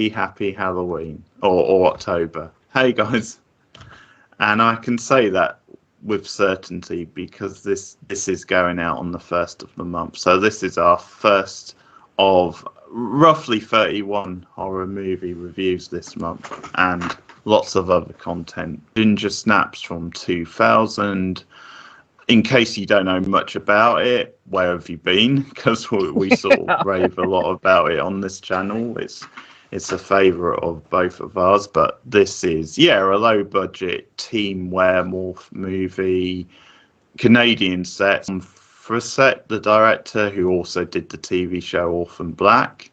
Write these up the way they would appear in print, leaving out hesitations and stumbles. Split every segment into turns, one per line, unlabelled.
happy Halloween or October. Hey guys, and I can say that with certainty because this is going out on the 1st of the month. So this is our first of roughly 31 horror movie reviews this month, and lots of other content. Ginger Snaps from 2000. In case you don't know much about it, where have you been? Because we sort of rave a lot about it on this channel. It's a favourite of both of ours, but this is, a low budget teen werewolf movie, Canadian set. Frissette, the director, who also did the TV show Orphan Black.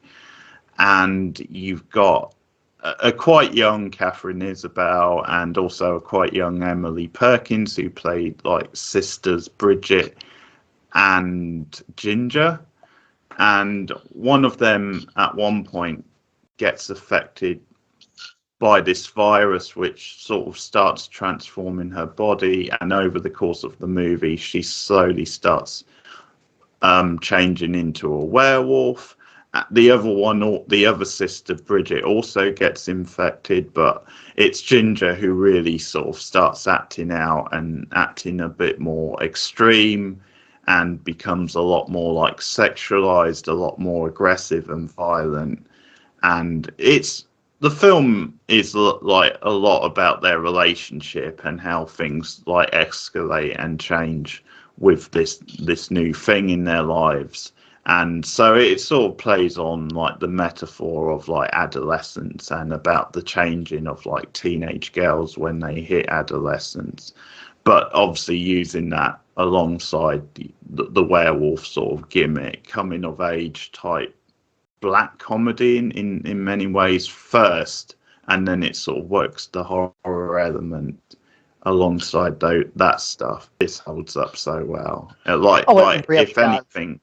And you've got a quite young Catherine Isabelle and also a quite young Emily Perkins, who played like sisters Bridget and Ginger. And one of them at one point gets affected by this virus, which sort of starts transforming her body, and over the course of the movie she slowly starts changing into a werewolf. The other sister Bridget also gets infected, but it's Ginger who really sort of starts acting out and acting a bit more extreme and becomes a lot more like sexualized, a lot more aggressive and violent. And the film is like a lot about their relationship and how things like escalate and change with this new thing in their lives. And so it sort of plays on like the metaphor of like adolescence and about the changing of like teenage girls when they hit adolescence, but obviously using that alongside the werewolf sort of gimmick, coming of age type black comedy in many ways first, and then it sort of works the horror element alongside that stuff. This holds up so well. If anything,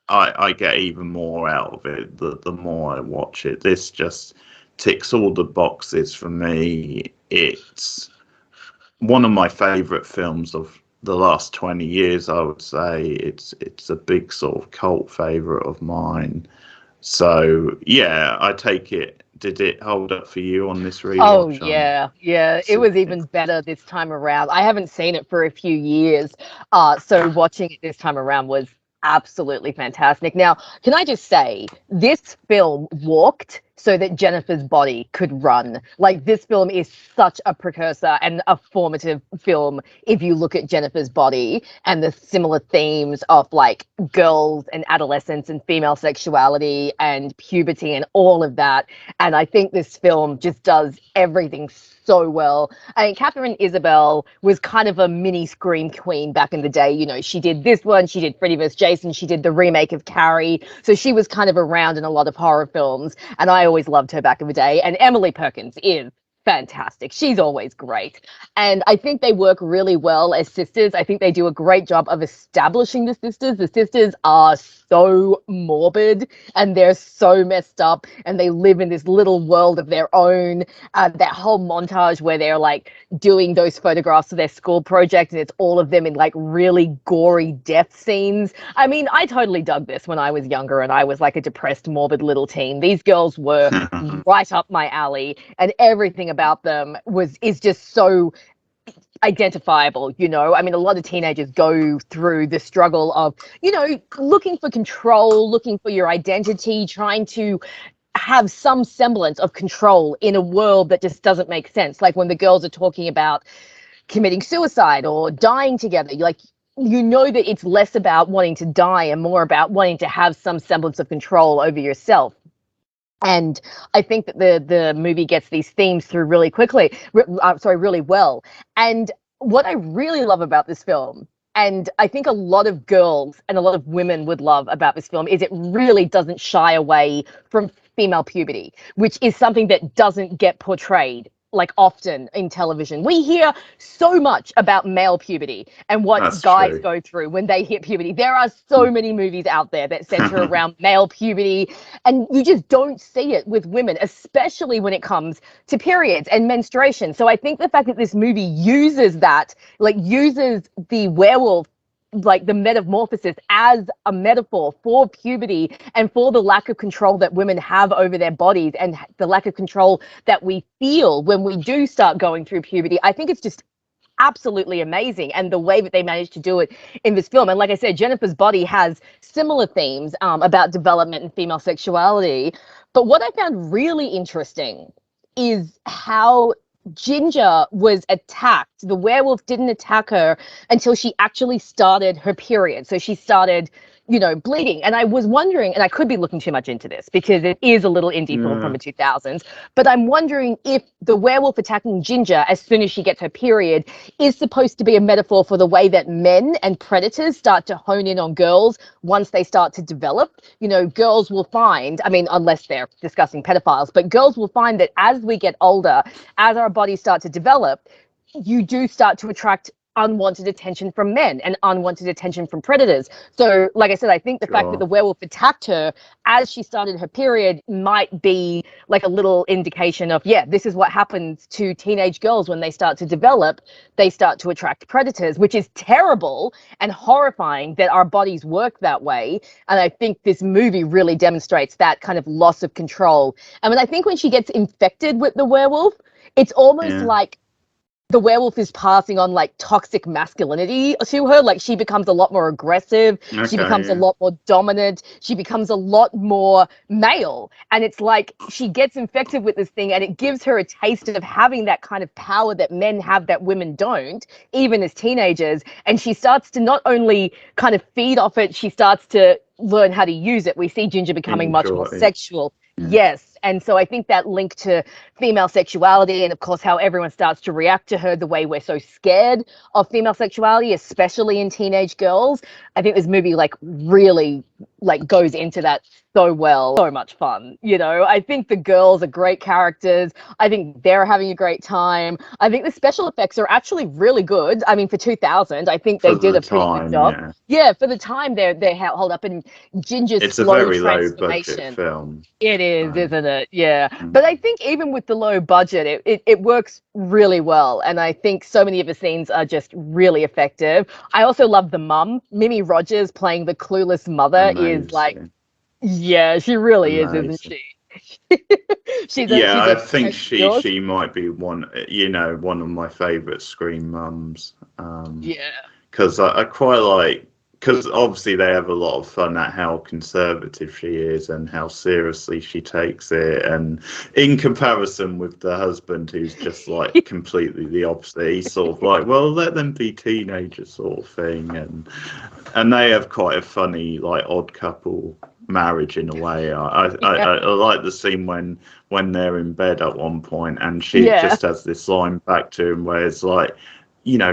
I get even more out of it the more I watch it. This just ticks all the boxes for me. It's one of my favourite films of the last 20 years, I would say. It's a big sort of cult favourite of mine. So, I take it. Did it hold up for you on this rewatch?
Oh, yeah. It was even better this time around. I haven't seen it for a few years, so watching it this time around was absolutely fantastic. Now, can I just say, this film walked so that Jennifer's body could run. Like, this film is such a precursor and a formative film if you look at Jennifer's body and the similar themes of like girls and adolescence and female sexuality and puberty and all of that. And I think this film just does everything so well. I mean, Catherine Isabelle was kind of a mini scream queen back in the day. You know, she did this one, she did Freddy vs. Jason, she did the remake of Carrie. So she was kind of around in a lot of horror films, and I always loved her back in the day. And Emily Perkins is fantastic. She's always great. And I think they work really well as sisters. I think they do a great job of establishing the sisters. The sisters are so morbid and they're so messed up and they live in this little world of their own. That whole montage where they're like doing those photographs of their school project and it's all of them in like really gory death scenes. I mean, I totally dug this when I was younger and I was like a depressed, morbid little teen. These girls were right up my alley, and everything about them is just so identifiable. You know, I mean, a lot of teenagers go through the struggle of, you know, looking for control, looking for your identity, trying to have some semblance of control in a world that just doesn't make sense. Like when the girls are talking about committing suicide or dying together, you're like, you know that it's less about wanting to die and more about wanting to have some semblance of control over yourself. And I think that the movie gets these themes through really quickly, really well. And what I really love about this film, and I think a lot of girls and a lot of women would love about this film, is it really doesn't shy away from female puberty, which is something that doesn't get portrayed like often in television. We hear so much about male puberty and what guys go through when they hit puberty. There are so many movies out there that center around male puberty, and you just don't see it with women, especially when it comes to periods and menstruation. So I think the fact that this movie uses that, like uses the werewolf like the metamorphosis as a metaphor for puberty and for the lack of control that women have over their bodies and the lack of control that we feel when we do start going through puberty. I think it's just absolutely amazing, and the way that they managed to do it in this film. And like I said, Jennifer's Body has similar themes about development and female sexuality. But what I found really interesting is how Ginger was attacked. The werewolf didn't attack her until she actually started her period. So she started, bleeding. And I was wondering, and I could be looking too much into this because it is a little indie film from the 2000s, but I'm wondering if the werewolf attacking Ginger as soon as she gets her period is supposed to be a metaphor for the way that men and predators start to hone in on girls once they start to develop. Girls will find, I mean, unless they're discussing pedophiles, but girls will find that as we get older, as our bodies start to develop, you do start to attract unwanted attention from men and unwanted attention from predators. So, like I said, I think the fact that the werewolf attacked her as she started her period might be like a little indication of, this is what happens to teenage girls when they start to develop. They start to attract predators, which is terrible and horrifying that our bodies work that way. And I think this movie really demonstrates that kind of loss of control. I mean, I think when she gets infected with the werewolf, it's almost like the werewolf is passing on like toxic masculinity to her. Like she becomes a lot more aggressive. She becomes a lot more dominant. She becomes a lot more male. And it's like she gets infected with this thing and it gives her a taste of having that kind of power that men have that women don't, even as teenagers. And she starts to not only kind of feed off it, she starts to learn how to use it. We see Ginger becoming much more sexual. Yes. And so I think that link to female sexuality and, of course, how everyone starts to react to her, the way we're so scared of female sexuality, especially in teenage girls. I think this movie really goes into that so well. So much fun. I think the girls are great characters. I think they're having a great time. I think the special effects are actually really good. I mean, for 2000, I think they did a pretty good job. Yeah, for the time they hold up. And Ginger's slow transformation.
It's a very low budget film.
It is, isn't it? Yeah. But I think even with the low budget, it works really well. And I think so many of the scenes are just really effective. I also love the mum. Mimi Rogers playing the clueless mother is she really is, isn't she?
I think she might be one of my favorite Scream mums. Because I quite like, because obviously they have a lot of fun at how conservative she is and how seriously she takes it, and in comparison with the husband who's just completely the opposite. He's sort of like, well, let them be teenagers sort of thing, and they have quite a funny odd couple marriage in a way. I like the scene when they're in bed at one point and she just has this line back to him where it's like,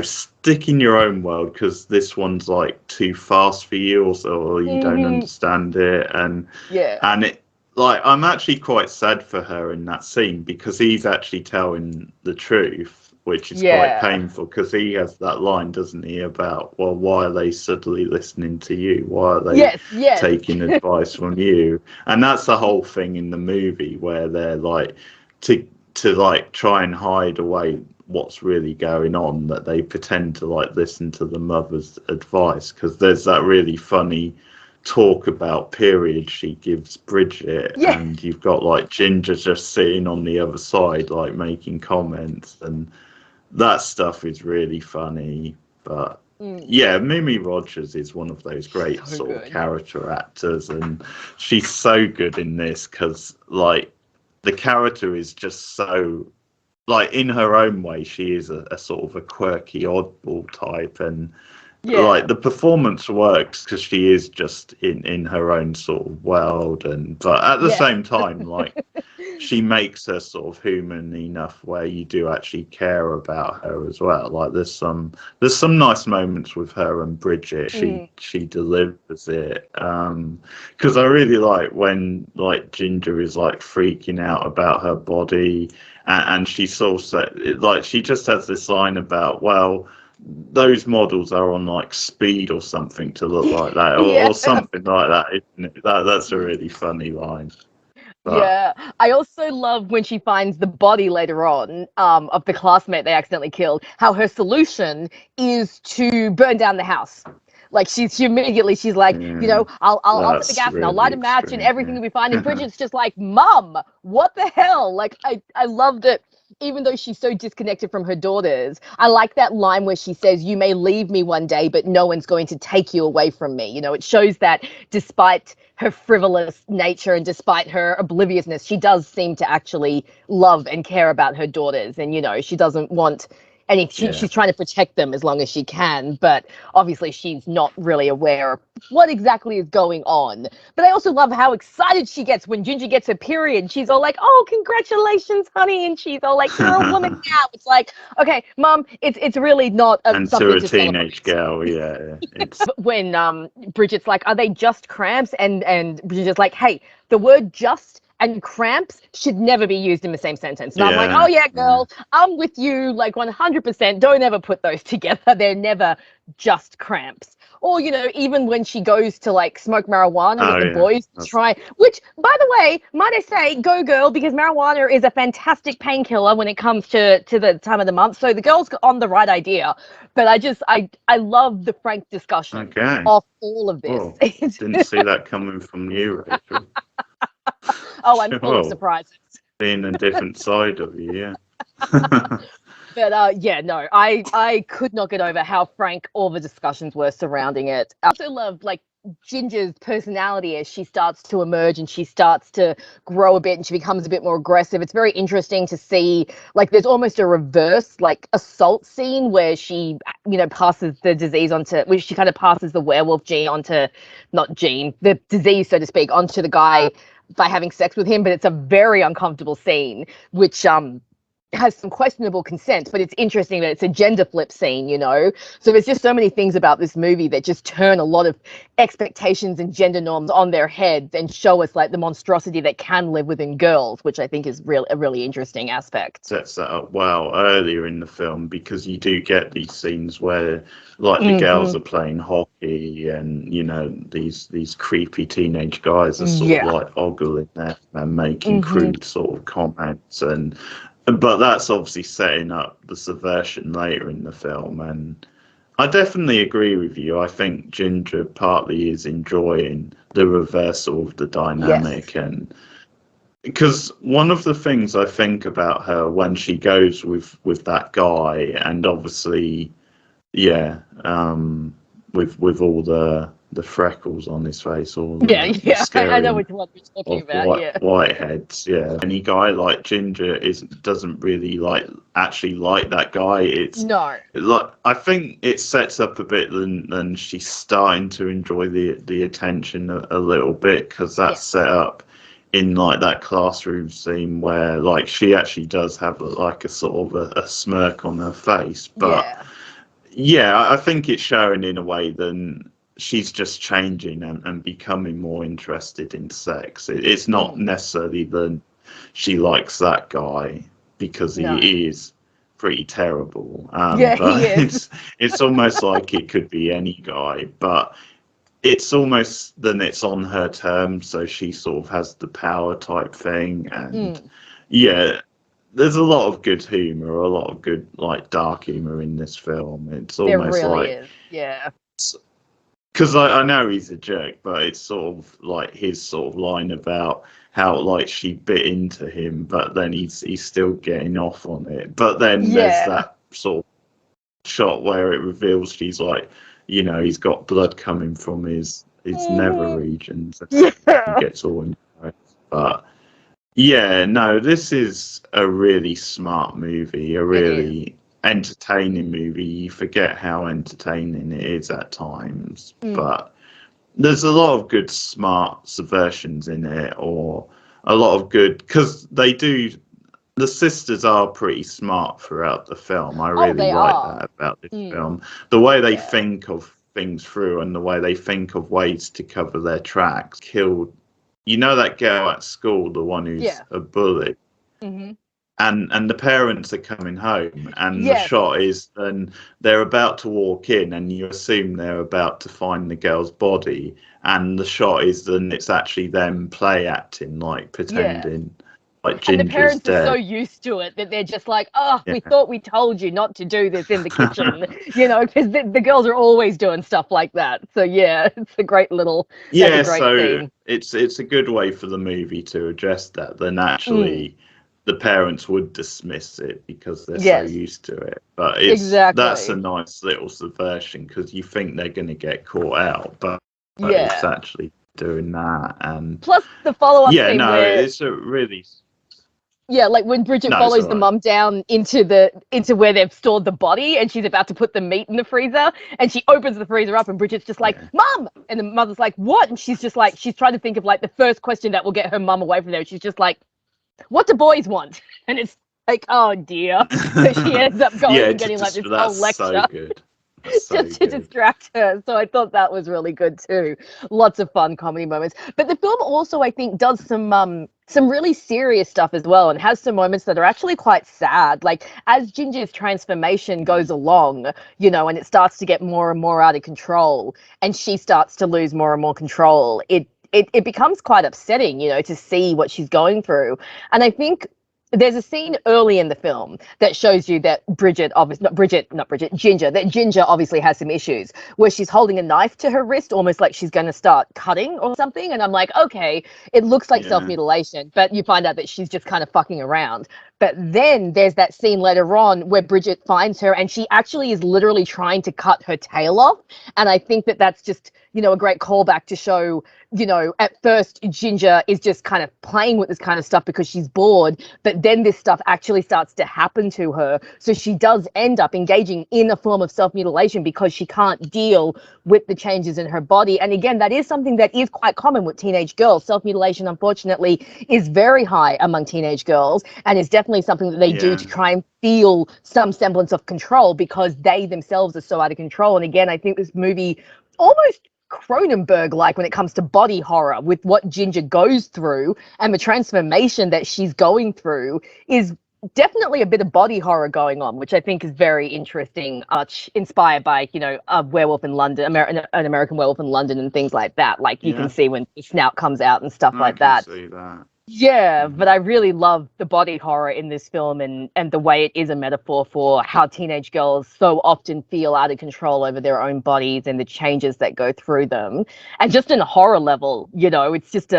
stick in your own world because this one's too fast for you, or you don't understand it, and it I'm actually quite sad for her in that scene because he's actually telling the truth, which is quite painful because he has that line, doesn't he, about, well, why are they suddenly listening to you? Why are they taking advice from you? And that's the whole thing in the movie where they're to try and hide away what's really going on, that they pretend to listen to the mother's advice, because there's that really funny talk about period she gives Bridget, and you've got Ginger just sitting on the other side making comments, and that stuff is really funny. But Mimi Rogers is one of those great sort of character actors, and she's so good in this because the character is just so in her own way, she is a sort of a quirky oddball type, and the performance works because she is just in her own sort of world, but at the same time she makes her sort of human enough where you do actually care about her as well. There's some nice moments with her and Bridget. She delivers it, because I really like when Ginger is freaking out about her body, and she sort of she just has this line about, well, those models are on speed or something to look like that, or something like that, isn't it? That's a really funny line. But
I also love when she finds the body later on of the classmate they accidentally killed, how her solution is to burn down the house. Like she immediately she's like, you know, I'll up the
That's
gas and I'll light a
really
match and
extreme.
everything will be fine. And Bridget's just like, Mum, what the hell? Like I loved it. Even though she's so disconnected from her daughters, I like that line where she says, "You may leave me one day, but no one's going to take you away from me." You know, it shows that despite her frivolous nature and despite her obliviousness, she does seem to actually love and care about her daughters. And, you know, she doesn't want she's trying to protect them as long as she can, but obviously she's not really aware of what exactly is going on. But I also love how excited she gets when Ginger gets her period. She's all like, "Oh, congratulations, honey," and she's all like, "You're a woman now." It's like, okay, Mum, it's really not
And
something
to a
to
teenage
celebrate.
girl, it's
When Bridget's like, "Are they just cramps?" and Bridget's like, "Hey, the word just and cramps should never be used in the same sentence." And I'm like, "Oh yeah, girl, I'm with you like 100%. Don't ever put those together. They're never just cramps." Or, you know, even when she goes to like smoke marijuana with the boys to try, which, by the way, might I say, go girl, because marijuana is a fantastic painkiller when it comes to the time of the month. So the girl's on the right idea. But I love the frank discussion of all of this.
Oh, didn't see that coming from you, Rachel.
Oh, I'm full of surprises.
Being a different side of you, yeah.
But yeah, no, I could not get over how frank all the discussions were surrounding it. I also love like Ginger's personality as she starts to emerge and she starts to grow a bit and she becomes a bit more aggressive. It's very interesting to see, like, there's almost a reverse like assault scene where she, you know, passes the disease onto, which she kind of passes the werewolf gene onto, not gene, the disease, so to speak, onto the guy by having sex with him. But it's a very uncomfortable scene, which has some questionable consent, but it's interesting that it's a gender flip scene, you know? So there's just so many things about this movie that just turn a lot of expectations and gender norms on their heads and show us like the monstrosity that can live within girls, which I think is a really interesting aspect.
Sets that up well earlier in the film, because you do get these scenes where like the girls are playing hockey and, you know, these creepy teenage guys are sort of like ogling there and making crude sort of comments, but that's obviously setting up the subversion later in the film. And I definitely agree with you. I think Ginger partly is enjoying the reversal of the dynamic. And because one of the things I think about her when she goes with that guy, and obviously, with all the freckles on his face, all
I know which one you're talking about.
Whiteheads, any guy like Ginger doesn't really actually like that guy. It's
no,
like, I think it sets up a bit than she's starting to enjoy the attention a little bit, because that's set up in like that classroom scene where like she actually does have like a sort of a smirk on her face. But I think it's showing in a way than she's just changing and becoming more interested in sex. It's not necessarily that she likes that guy because he is pretty terrible. But
he is.
it's almost like it could be any guy, but it's almost then it's on her terms, so she sort of has the power type thing. And there's a lot of good humor, a lot of good like dark humor in this film. It's almost
there really
like
is.
Because I know he's a jerk, but it's sort of like his sort of line about how like she bit into him, but then he's still getting off on it. But then there's that sort of shot where it reveals she's like, you know, he's got blood coming from his nether regions. He gets all embarrassed. But no, this is a really smart movie, a really entertaining movie. You forget how entertaining it is at times, but there's a lot of good smart subversions in it, or a lot of good, because the sisters are pretty smart throughout the film. I really like that about this film, the way they think of things through and the way they think of ways to cover their tracks. Killed, you know, that girl at school, the one who's a bully. And the parents are coming home, and the shot is then they're about to walk in, and you assume they're about to find the girl's body, and the shot is then it's actually them play acting, like pretending
And the
Ginger's
parents are so
dead.
used to it that they're just like, oh,
Yeah.
we thought we told you not to do this in the kitchen, because the girls are always doing stuff like that. So yeah, it's a great little, that's a
Yeah,
great
so
scene.
it's a good way for the movie to address that. Then
Mm,
actually, the parents would dismiss it because they're so
yes,
used to it. But that's a
exactly.
nice little subversion because you think they're going to get caught out, but it's
Yeah.
actually doing that. And
Plus the follow-up
yeah,
scene
no,
where,
it's a really
yeah, like when Bridget
no, it's
follows
all
the
right.
mum down into where they've stored the body, and she's about to put the meat in the freezer, and she opens the freezer up, and Bridget's just like,
Yeah.
"Mum!" And the mother's like, "What?" And she's just like, she's trying to think of like the first question that will get her mum away from there. She's just like, "What do boys want?" And it's like, oh dear. So she ends up going
Yeah,
and getting like this whole
that's so
lecture
good. That's so
just to
good.
distract her. So I thought that was really good too. Lots of fun comedy moments. But the film also, I think, does some really serious stuff as well, and has some moments that are actually quite sad. Like as Ginger's transformation goes along, and it starts to get more and more out of control, and she starts to lose more and more control. It becomes quite upsetting, to see what she's going through. And I think there's a scene early in the film that shows you that Ginger, that Ginger obviously has some issues where she's holding a knife to her wrist, almost like she's going to start cutting or something. And I'm like, okay, it looks like
Yeah.
self-mutilation, but you find out that she's just kind of fucking around. But then there's that scene later on where Bridget finds her and she actually is literally trying to cut her tail off. And I think that that's just, a great callback to show, at first Ginger is just kind of playing with this kind of stuff because she's bored, but then this stuff actually starts to happen to her. So she does end up engaging in a form of self-mutilation because she can't deal with the changes in her body. And again, that is something that is quite common with teenage girls. Self-mutilation, unfortunately, is very high among teenage girls and is definitely something that they do
Yeah.
to try and feel some semblance of control because they themselves are so out of control. And again, I think this movie almost Cronenberg-like when it comes to body horror with what Ginger goes through and the transformation that she's going through is definitely a bit of body horror going on, which I think is very interesting, inspired by, a werewolf in London, an American werewolf in London and things like that. Like you can
Yeah.
see when the snout comes out and stuff
I
like
can
that.
see that.
Yeah, but
Mhm.
I really love the body horror in this film and the way it is a metaphor for how teenage girls so often feel out of control over their own bodies and the changes that go through them. And just in a horror level, it's just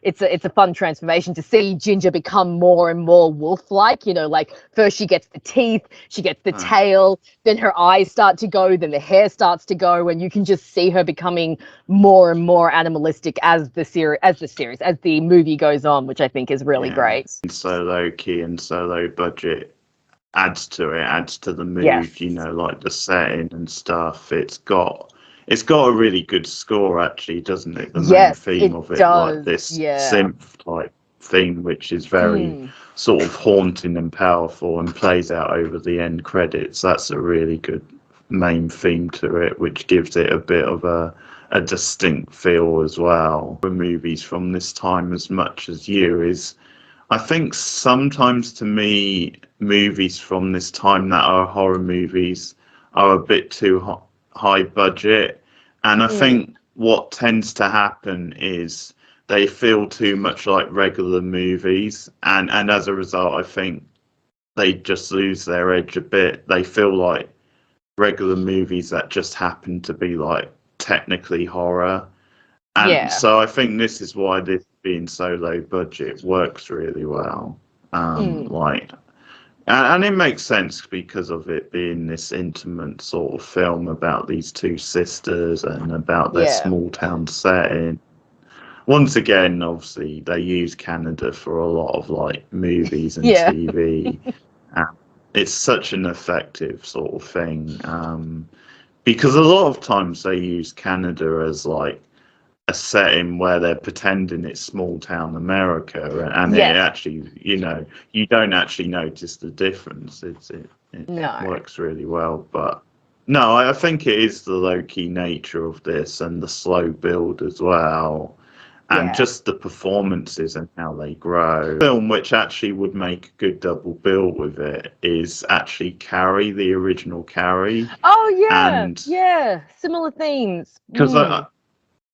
it's a fun transformation to see Ginger become more and more wolf-like, like first she gets the teeth, she gets the
Ah,
tail, then her eyes start to go, then the hair starts to go, and you can just see her becoming more and more animalistic as the movie goes on, which I think is really
yeah.
great.
And so low key and so low budget adds to the
Yes.
mood, like the setting and stuff. It's got a really good score actually, doesn't it? The main
Yes,
theme
it
of it, like
does.
this
Yeah.
synth type theme, which is very
Mm.
sort of haunting and powerful and plays out over the end credits. That's a really good main theme to it, which gives it a bit of a distinct feel as well. For movies from this time as much as you is I think sometimes to me, movies from this time that are horror movies are a bit too high budget. And I
Mm.
think what tends to happen is they feel too much like regular movies. And as a result, I think they just lose their edge a bit. They feel like regular movies that just happen to be like technically horror. And
Yeah.
so I think this is why this being so low budget works really well.
Mm.
Like, and it makes sense because of it being this intimate sort of film about these two sisters and about their
Yeah.
small town setting. Once again, obviously, they use Canada for a lot of like movies and
Yeah.
TV. And it's such an effective sort of thing because a lot of times they use Canada as like a setting where they're pretending it's small town America, and it
Yes.
actually, you don't actually notice the difference. It
No.
works really well, but no, I think it is the low key nature of this and the slow build as well, and
Yeah.
just the performances and how they grow. The film which actually would make a good double bill with it is actually Carrie, the original Carrie,
Oh yeah.
and
Yeah. Similar themes.
because
Mm.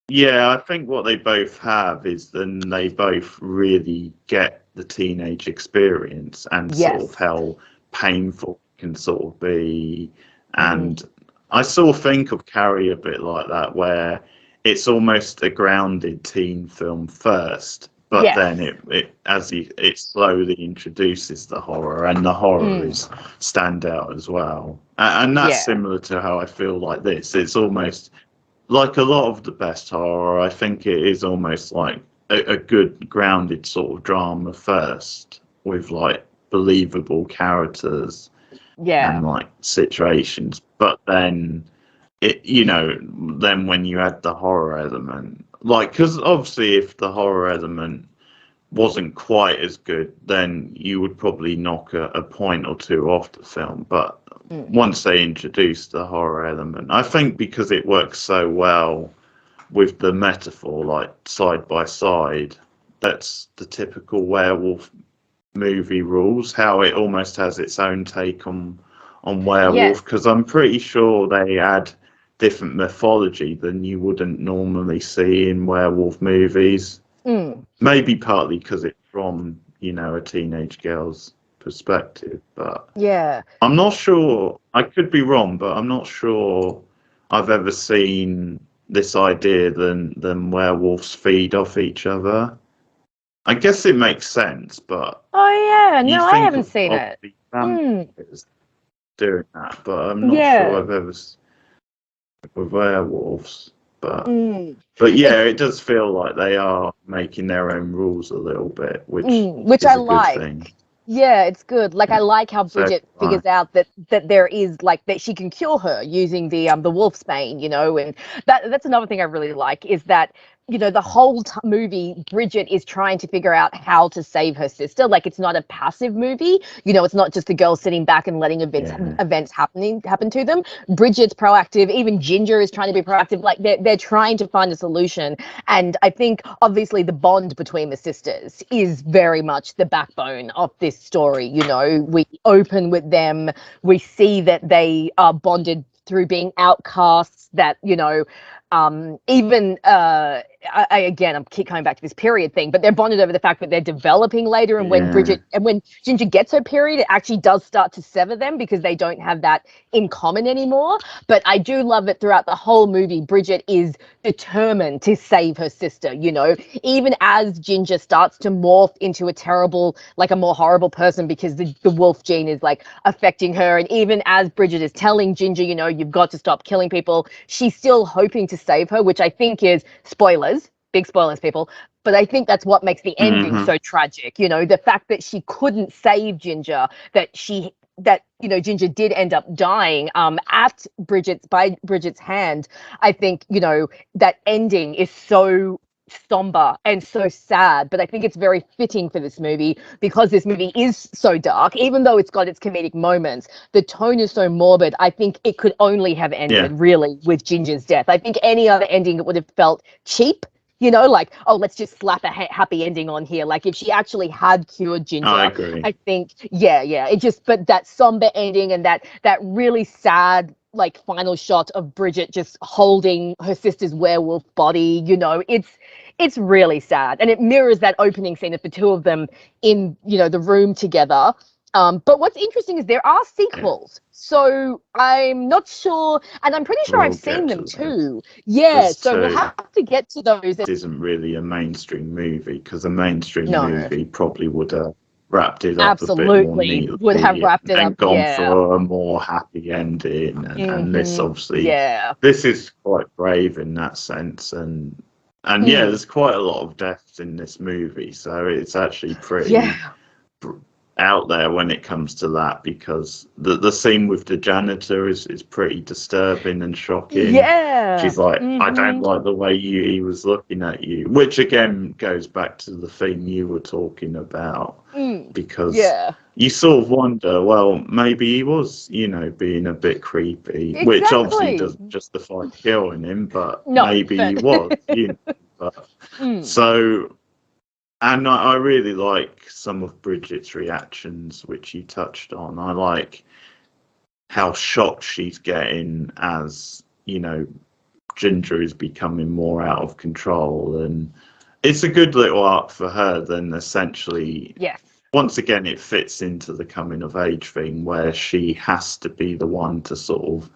yeah, I think what they both have is then they both really get the teenage experience and sort of how painful it can sort of be. And I sort of think of Carrie a bit like that, where it's almost a grounded teen film first, but then it slowly introduces the horror, and the horror is stand out as well. And that's similar to how I feel like this. It's almost like a lot of the best horror. I think it is almost like a good grounded sort of drama first, with like believable characters and like situations, but then then when you add the horror element, like, because obviously if the horror element wasn't quite as good, then you would probably knock a point or two off the film. But once they introduced the horror element, I think because it works so well with the metaphor, like side by side, that's the typical werewolf movie rules, how it almost has its own take on werewolf, because I'm pretty sure they add different mythology than you wouldn't normally see in werewolf movies. Maybe partly because it's from a teenage girl's perspective, but I'm not sure. I could be wrong, but I'm not sure I've ever seen this idea than werewolves feed off each other. I guess it makes sense, but
I haven't seen it.
Vampires doing that, but I'm not sure I've ever seen it with werewolves. But it does feel like they are making their own rules a little bit, which is
I
a
like.
good thing.
Yeah, it's good. Like, I like how Bridget figures out that there is, like, that she can cure her using the wolf's bane, and that's another thing I really like, is that the whole movie, Bridget is trying to figure out how to save her sister. Like, it's not a passive movie. It's not just the girl sitting back and letting events happen to them. Bridget's proactive. Even Ginger is trying to be proactive. Like, they're trying to find a solution. And I think, obviously, the bond between the sisters is very much the backbone of this story. We open with them. We see that they are bonded through being outcasts, that even I keep coming back to this period thing, but they're bonded over the fact that they're developing later, and when Ginger gets her period, it actually does start to sever them because they don't have that in common anymore. But I do love it throughout the whole movie. Bridget is determined to save her sister, even as Ginger starts to morph into a more horrible person because the wolf gene is like affecting her. And even as Bridget is telling Ginger, you've got to stop killing people, she's still hoping to save her, which I think is spoilers, big spoilers, people. But I think that's what makes the ending so tragic. The fact that she couldn't save Ginger, that Ginger did end up dying by Bridget's hand. I think, that ending is so somber and so sad, but I think it's very fitting for this movie because this movie is so dark. Even though it's got its comedic moments, the tone is so morbid. I think it could only have ended really with Ginger's death. I think any other ending, it would have felt cheap. Like, oh, let's just slap a happy ending on here. Like, if she actually had cured Ginger,
I agree.
I think, but that somber ending and that really sad, like, final shot of Bridget just holding her sister's werewolf body, it's really sad. And it mirrors that opening scene of the two of them in, the room together. But what's interesting is there are sequels. So I'm not sure, and I'm pretty sure I've seen them too. Yeah, so we'll have to get to those.
It isn't really a mainstream movie, because a mainstream movie probably would have wrapped it up a bit more neatly,
would have wrapped it
and
up,
gone for a more happy ending. And this obviously, this is quite brave in that sense. And there's quite a lot of deaths in this movie, so it's actually pretty out there when it comes to that, because the scene with the janitor is pretty disturbing and shocking. She's like, I don't like the way he was looking at you, which again goes back to the theme you were talking about, because you sort of wonder, well, maybe he was, being a bit creepy, which obviously doesn't justify killing him, but maybe he was, but so. And I really like some of Bridget's reactions, which you touched on. I like how shocked she's getting as, Ginger is becoming more out of control. it's a good little arc for her. Then essentially,
Yes.
once again, it fits into the coming of age thing where she has to be the one to sort of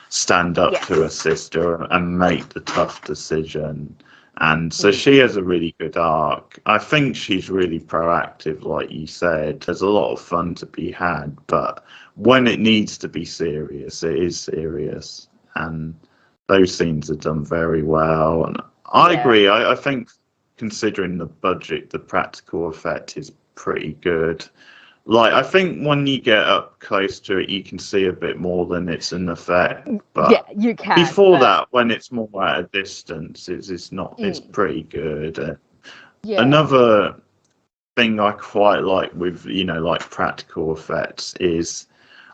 stand up
Yes.
to her sister and make the tough decision. And so she has a really good arc. I think she's really proactive, like you said. There's a lot of fun to be had, but when it needs to be serious, it is serious. And those scenes are done very well. And I agree. I think considering the budget, the practical effect is pretty good. Like, I think when you get up close to it, you can see a bit more than it's an effect. But
yeah, you can.
before that, when it's more at a distance, it's not. It's pretty good. Another thing I quite like with like practical effects is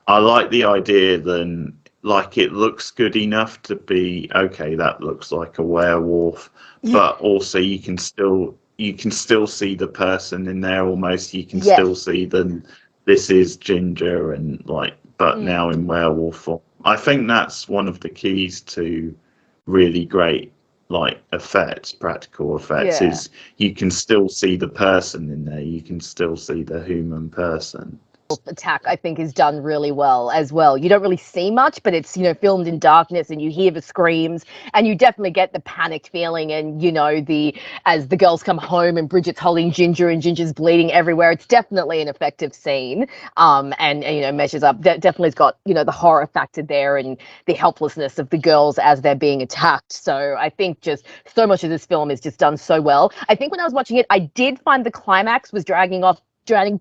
I like the idea that like it looks good enough to be okay. That looks like a werewolf, but also you can still see the person in there almost. You can still see them. This is Ginger and but now in werewolf form. I think that's one of the keys to really great practical effects is you can still see the person in there. You can still see the human person.
Attack, I think, is done really well as well. You don't really see much, but it's filmed in darkness, and you hear the screams, and you definitely get the panicked feeling. And as the girls come home and Bridget's holding Ginger and Ginger's bleeding everywhere, it's definitely an effective scene. And measures up. Definitely has got the horror factor there and the helplessness of the girls as they're being attacked. So I think just so much of this film is just done so well. I think when I was watching it, I did find the climax was dragging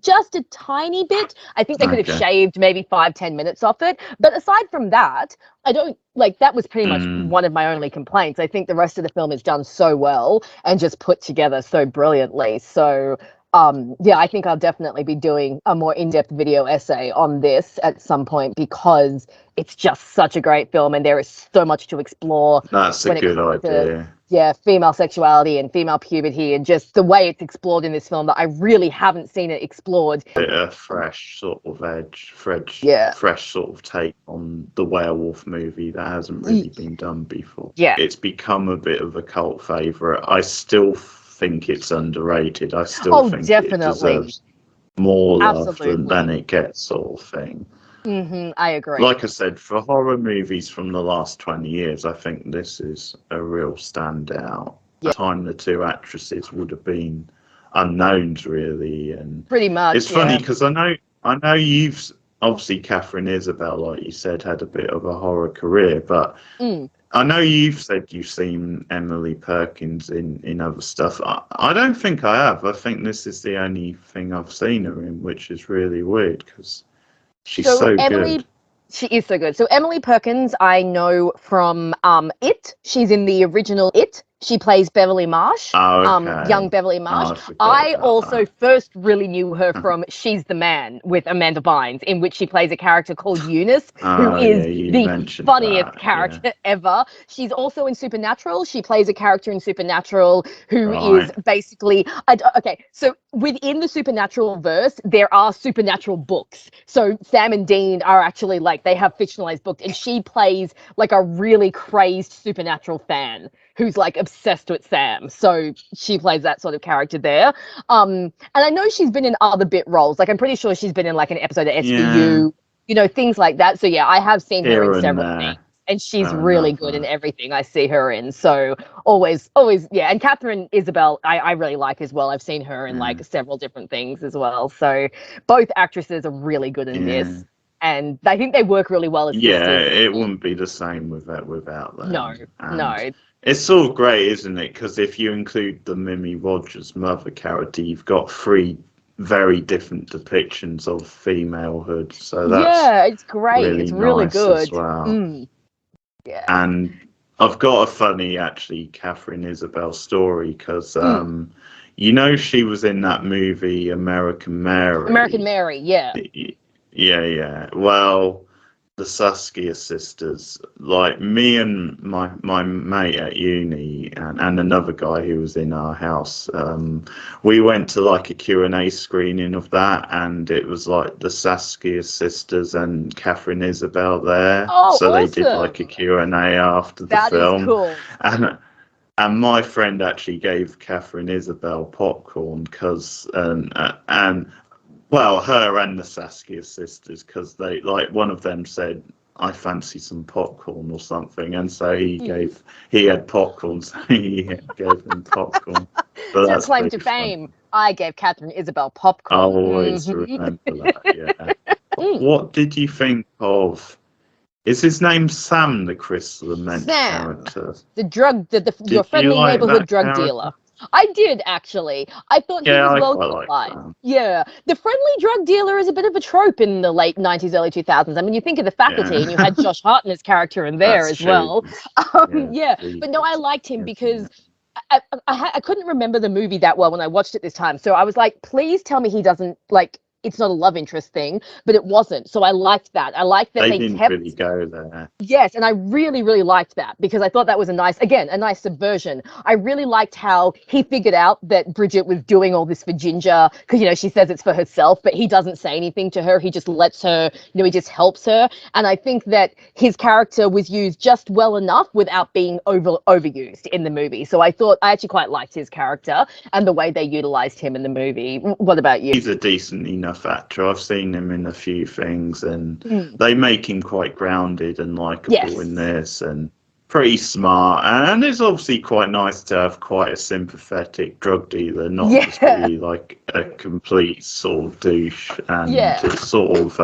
just a tiny bit. I think they could have shaved maybe 5-10 minutes off it. But aside from that, I don't that was pretty much one of my only complaints. I think the rest of the film is done so well and just put together so brilliantly. So I think I'll definitely be doing a more in-depth video essay on this at some point because it's just such a great film and there is so much to explore.
That's a good idea.
Female sexuality and female puberty and just the way it's explored in this film that I really haven't seen it explored.
A fresh sort of edge, fresh sort of take on the werewolf movie that hasn't really been done before.
Yeah.
It's become a bit of a cult favourite. I still think it's underrated. I still think it deserves more love than it gets, sort of thing.
I agree.
Like I said, for horror movies from the last 20 years, I think this is a real standout. At the time, the two actresses would have been unknowns, really, and
pretty much.
It's funny because I know you've obviously Catherine Isabel, like you said, had a bit of a horror career, but I know you've said you've seen Emily Perkins in other stuff. I don't think I have. I think this is the only thing I've seen her in, which is really weird because she's so good.
She is so good. So Emily Perkins, I know from It. She's in the original It. She plays Beverly Marsh, young Beverly Marsh. I also first really knew her from She's the Man with Amanda Bynes, in which she plays a character called Eunice, who is the funniest character ever. She's also in Supernatural. She plays a character in Supernatural who is basically... so within the Supernatural verse, there are Supernatural books. So Sam and Dean are actually they have fictionalized books, and she plays a really crazed Supernatural fan who's obsessed with Sam. So she plays that sort of character there. And I know she's been in other bit roles. I'm pretty sure she's been in an episode of SVU, things like that. So I have seen her in several things. And she's really good in everything I see her in. So always, And Catherine Isabel, I really like as well. I've seen her in several different things as well. So both actresses are really good in this. And I think they work really well as sisters.
It wouldn't be the same without them.
No.
It's all great, isn't it? Because if you include the Mimi Rogers mother character, you've got 3 very different depictions of femalehood. So that's
it's great. It's really
nice
good
as well. And I've got a funny, Catherine Isabel story because she was in that movie American Mary.
American Mary, yeah.
Yeah. Well, the Saskia sisters, me and my mate at uni and another guy who was in our house, we went to a Q&A screening of that, and it was the Saskia sisters and Catherine Isabel there.
So
awesome. They did a Q&A after the film.
That is cool.
And my friend actually gave Catherine Isabel popcorn because, and well, her and the Saskia sisters, because they like one of them said, "I fancy some popcorn" or something, and so he had popcorn, so he gave them popcorn. So
So
that's
claim to
pretty fun.
fame, I gave Catherine Isabel popcorn.
I'll always remember that. Yeah. What did you think of? Is his name Sam, the Chris Lament
Sam,
character?
your
Did you
friendly
like
neighborhood
that
drug
character?
dealer. I did actually. I thought he
Yeah,
was
I
well
quite like
utilized.
Sam.
Yeah, the friendly drug dealer is a bit of a trope in the late '90s, early 2000s. I mean, you think of The Faculty, and you
Yeah,
had Josh Hartnett's character in there
that's
as
true.
well.
Yeah,
Yeah, but no, I
Jesus,
liked him
isn't
because
it?
I couldn't remember the movie that well when I watched it this time. So I was like, please tell me he doesn't like. It's not a love interest thing, but it wasn't. So I liked that. I liked that
They
they
didn't really
kept.
go there.
Yes, and I really, really liked that because I thought that was a nice subversion. I really liked how he figured out that Bridget was doing all this for Ginger because, she says it's for herself, but he doesn't say anything to her. He just lets her, he just helps her. And I think that his character was used just well enough without being overused in the movie. So I actually quite liked his character and the way they utilized him in the movie. What about you?
He's a decent enough actor. I've seen him in a few things, and
Mm.
they make him quite grounded and likable
Yes.
in this, and pretty smart. And it's obviously quite nice to have quite a sympathetic drug dealer, not just be like a complete sort of douche. And it's sort of,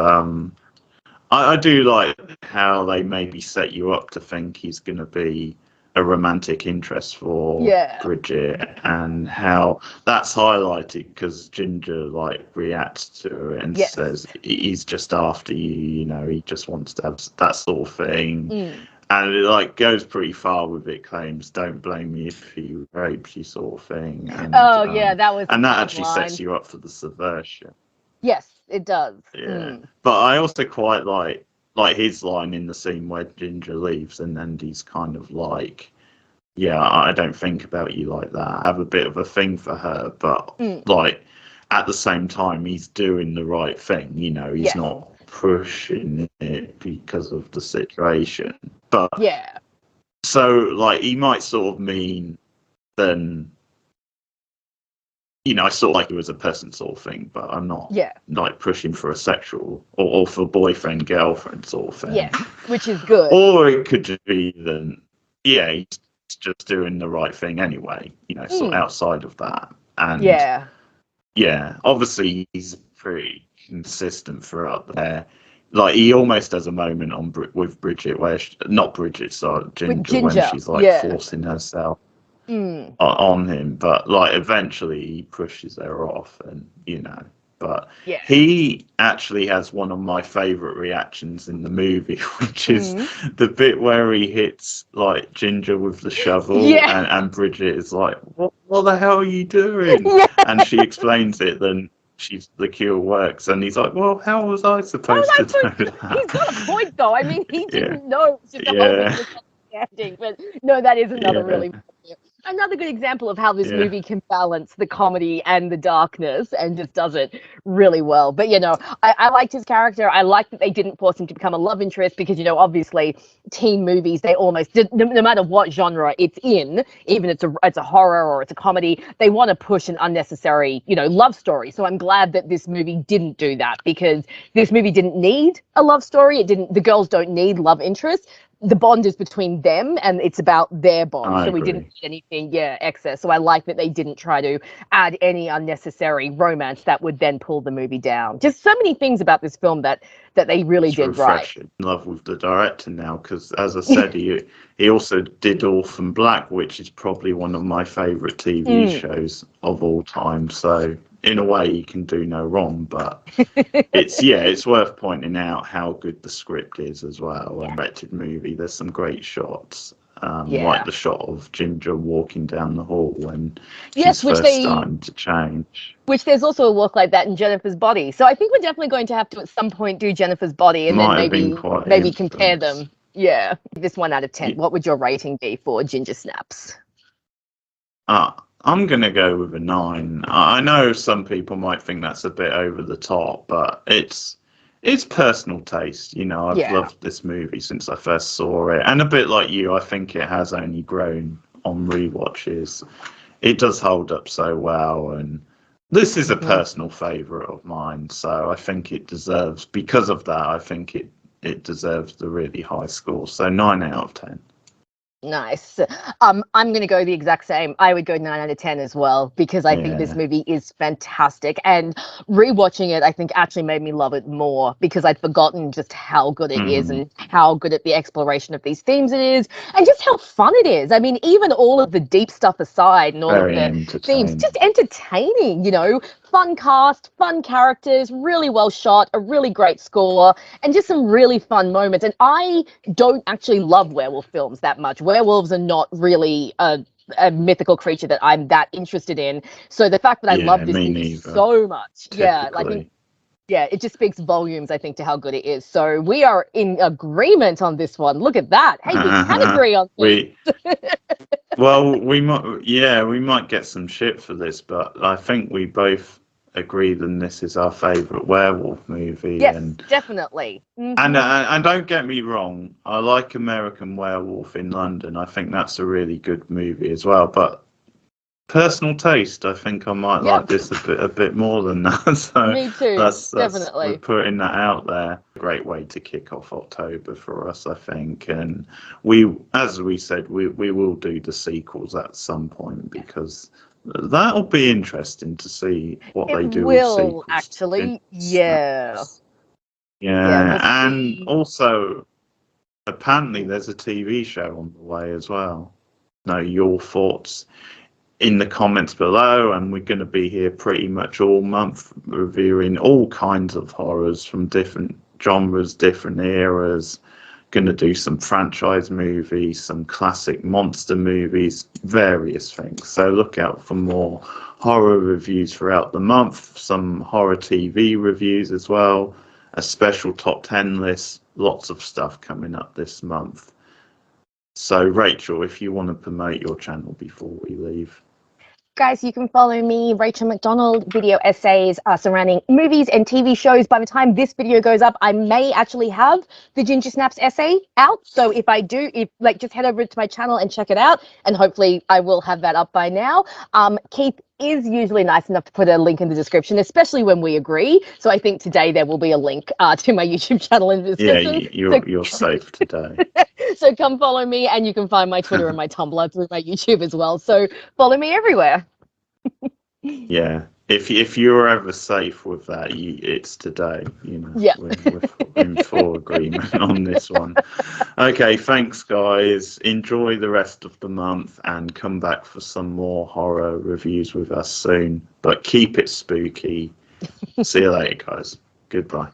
I do like how they maybe set you up to think he's going to be a romantic interest for Bridget, and how that's highlighted because Ginger like reacts to it and says he's just after you, he just wants to have that sort of thing. And it like goes pretty far with it, claims "Don't blame me if he rapes you" sort of thing. And,
that was
and that actually sets you up for the subversion.
Yes, it does.
Yeah, but I also quite like his line in the scene where Ginger leaves, and he's kind of like, "Yeah, I don't think about you like that. I have a bit of a thing for her, but like at the same time, he's doing the right thing. He's not pushing it because of the situation. But so like he might sort of mean then." I sort of like it was a person sort of thing, but I'm not like pushing for a sexual or for boyfriend, girlfriend sort of thing.
Yeah, which is good.
Or it could just be then, he's just doing the right thing anyway, sort of outside of that. And obviously he's pretty consistent throughout there. Like he almost has a moment with Bridget where not Bridget, sorry, Ginger, when she's like forcing herself on him, but like eventually he pushes her off, and but he actually has one of my favorite reactions in the movie, which is the bit where he hits like Ginger with the shovel, and Bridget is like, what the hell are you doing? And she explains it, then the cure works, and he's like, well, how was I supposed to know that?
He's got a point though. I mean, he didn't know. It's just a whole misunderstanding. But no, that is another good example of how this movie can balance the comedy and the darkness and just does it really well. But I liked his character. I liked that they didn't force him to become a love interest because obviously teen movies, they almost, no matter what genre it's in, even it's a horror or it's a comedy, they want to push an unnecessary love story. So I'm glad that this movie didn't do that, because this movie didn't need a love story. The girls don't need love interest. The bond is between them, and it's about their bond. We didn't need anything, excess. So I like that they didn't try to add any unnecessary romance that would then pull the movie down. Just so many things about this film that they really did right.
In love with the director now, because as I said, he also did Orphan Black, which is probably one of my favourite TV shows of all time. So in a way, he can do no wrong. But it's worth pointing out how good the script is as well. A directed movie. There's some great shots. Like the shot of Ginger walking down the hall when she's starting to change.
Which there's also a walk like that in Jennifer's Body. So I think we're definitely going to have to at some point do Jennifer's Body and then maybe compare them. Yeah. This 1 out of 10, what would your rating be for Ginger Snaps?
I'm going to go with a 9. I know some people might think that's a bit over the top, but it's personal taste. I've loved this movie since I first saw it. And a bit like you, I think it has only grown on rewatches. It does hold up so well, and this is a personal favourite of mine. So I think it deserves, because of that, I think it deserves the really high score. So 9 out of 10.
Nice. I'm going to go the exact same. I would go 9 out of 10 as well, because I think this movie is fantastic. And rewatching it, I think actually made me love it more, because I'd forgotten just how good it is and how good at the exploration of these themes it is, and just how fun it is. I mean, even all of the deep stuff aside and all of the themes, just entertaining, you know, fun cast, fun characters, really well shot, a really great score, and just some really fun moments. And I don't actually love werewolf films that much. Werewolves are not really a mythical creature that I'm that interested in. So the fact that I love this movie so much,
typically.
It just speaks volumes, I think, to how good it is. So we are in agreement on this one. Look at that. Hey, we can agree on this.
Well, we might get some shit for this, but I think we both agree that this is our favourite werewolf movie.
Yes, definitely.
And don't get me wrong, I like American Werewolf in London. I think that's a really good movie as well. But personal taste, I think I might like this a bit more than that. So
me too. Definitely.
We're putting that out there. Great way to kick off October for us, I think. And as we said, we will do the sequels at some point, because that'll be interesting to see what they do with sequels.
Actually,
Yeah, and also apparently there's a TV show on the way as well. Know your thoughts in the comments below, and we're going to be here pretty much all month reviewing all kinds of horrors from different genres, different eras. Going to do some franchise movies, some classic monster movies, various things. So look out for more horror reviews throughout the month, some horror TV reviews as well, a special top 10 list, lots of stuff coming up this month. So Rachel, if you want to promote your channel before we leave.
Guys, you can follow me, Rachel McDonald, video essays surrounding movies and TV shows. By the time this video goes up, I may actually have the Ginger Snaps essay out. So if I do, just head over to my channel and check it out, and hopefully I will have that up by now. Keith is usually nice enough to put a link in the description, especially when we agree. So I think today there will be a link to my YouTube channel in the description.
Yeah, you're safe today.
So come follow me, and you can find my Twitter and my Tumblr through my YouTube as well. So follow me everywhere.
Yeah, if you're ever safe with that, it's today. You know, we're in full agreement on this one. Okay, thanks guys. Enjoy the rest of the month, and come back for some more horror reviews with us soon. But keep it spooky. See you later, guys. Goodbye.